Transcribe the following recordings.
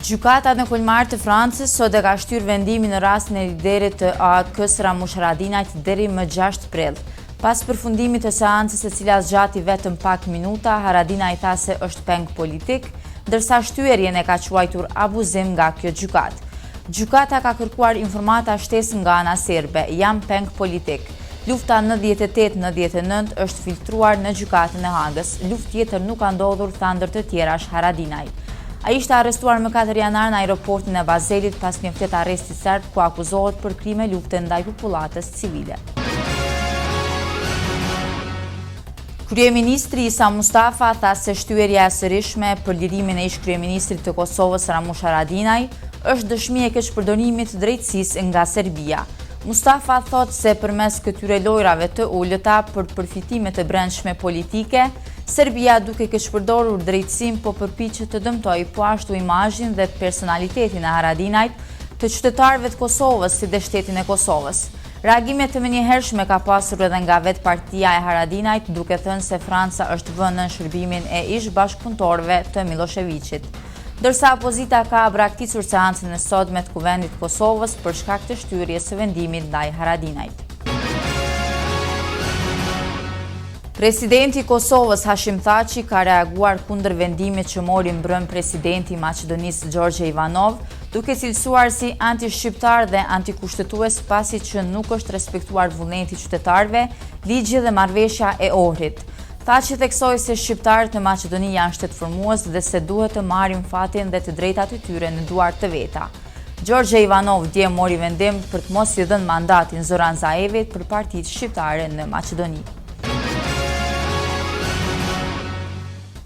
Gjykata në Kolmar të Francës sot e ka shtyrë vendimin në rastin e liderit të AAK-s Ramush Haradinajt deri më 6 prill. Pas përfundimit të seancës e cila zgjati vetëm pak minuta, Haradinaj tha se është peng politik, ndërsa shtyerjen e ka quajtur abuzim nga kjo gjykatë. Gjykata ka kërkuar informata shtesë nga ana serbe, jam peng politik. Lufta 98-99 është filtruar në gjykatën e Hagës. Luftë tjetër nuk ka ndodhur, tha ndër të tjerash Haradinaj. Ai ishte arrestuar më 4 janar në aeroportin e Bazelit pas një flet arresti serb ku akuzohet për krime lufte ndaj popullatës civile. Kryeministri Isa Mustafa tha se shtyerja e sërishme për lirimin e ish-kryeministrit të Kosovës Ramush Haradinaj është dëshmi e keqpërdorimit të drejtësisë nga Serbia. Mustafa thot se përmes këtyre lojrave të ullëta për përfitime të brendshme politike, Serbia duke keqpërdorur drejtësinë po përpiqet të dëmtojë po ashtu imazhin dhe personalitetin e Haradinajt të qytetarëve të Kosovës si dhe shtetin e Kosovës. Reagime të menjëhershme ka pasur edhe nga vetë partia e Haradinajt, duke thënë se Franca është vënë në shërbimin e ish-bashkëpunëtorëve të Miloševićit. Ndërsa opozita ka braktisur seancën e sotme të Kuvendit të Kosovës për shkak të shtyrjes së vendimit ndaj Haradinajt. Presidenti i Kosovës Hashim Thaçi ka reaguar kundër vendimit që mori mbrëm presidenti i Maqedonisë Gjorgje Ivanov, duke cilësuar si anti-shqiptar dhe antikushtetues pasi që nuk është respektuar vullneti i qytetarëve, ligji dhe marrëveshja e Ohrit. Thaçi theksoi se shqiptarët në Maqedoni janë shtetformues dhe se duhet të marrin fatin dhe të drejtat e tyre në duart të veta. Gjorgje Ivanov dje mori vendim për të mos i dhënë mandatin Zoran Zaevit për partitë shqiptare në Maqedoni.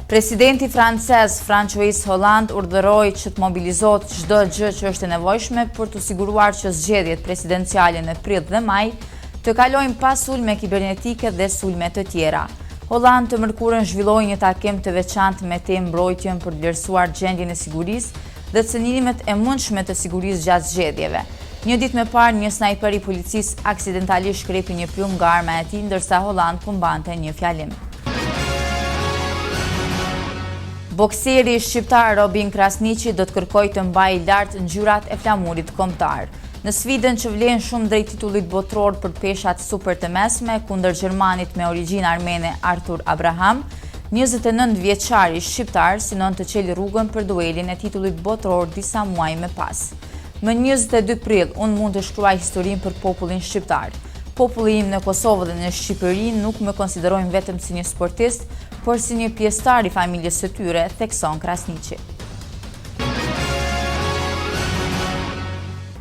Presidenti francez François Hollande urdhëroi që të mobilizohet çdo gjë që është e nevojshme për të siguruar që zgjedhjet presidenciale në prill dhe maj të kalojnë pa sulme kibernetike dhe sulme të tjera. Hollande të mërkurën zhvilloi një takim të veçantë me temë mbrojtjen për të vlerësuar gjendjen e sigurisë dhe cënimet e mundshme të sigurisë gjatë zgjedhjeve. Një ditë më parë, një snajper i policisë aksidentalisht shkrepi një plumb nga arma e tij, ndërsa Hollande përmbante një fjalim. Bokseri shqiptar Robin Krasniqi do të kërkojë të mbajë lart ngjyrat e flamurit kombëtar. Në sfidën që vlen shumë drejt titullit botror për peshat super të mesme kundër gjermanit me origjinë armene Artur Abraham, 29 vjeçari shqiptar synon të çelë rrugën për duelin e titullit botror disa muaj më pas. Më 22 prill unë mund të shkruaj historinë për popullin shqiptar. Populli im në Kosovë dhe në Shqipëri nuk më konsiderojnë vetëm si një sportist, por si një pjesëtar i familjes së tyre, thekson Krasniqi.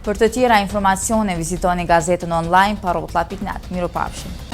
Për të tjera informacione vizitoni gazetën online parotlla.net. Mirupafshim.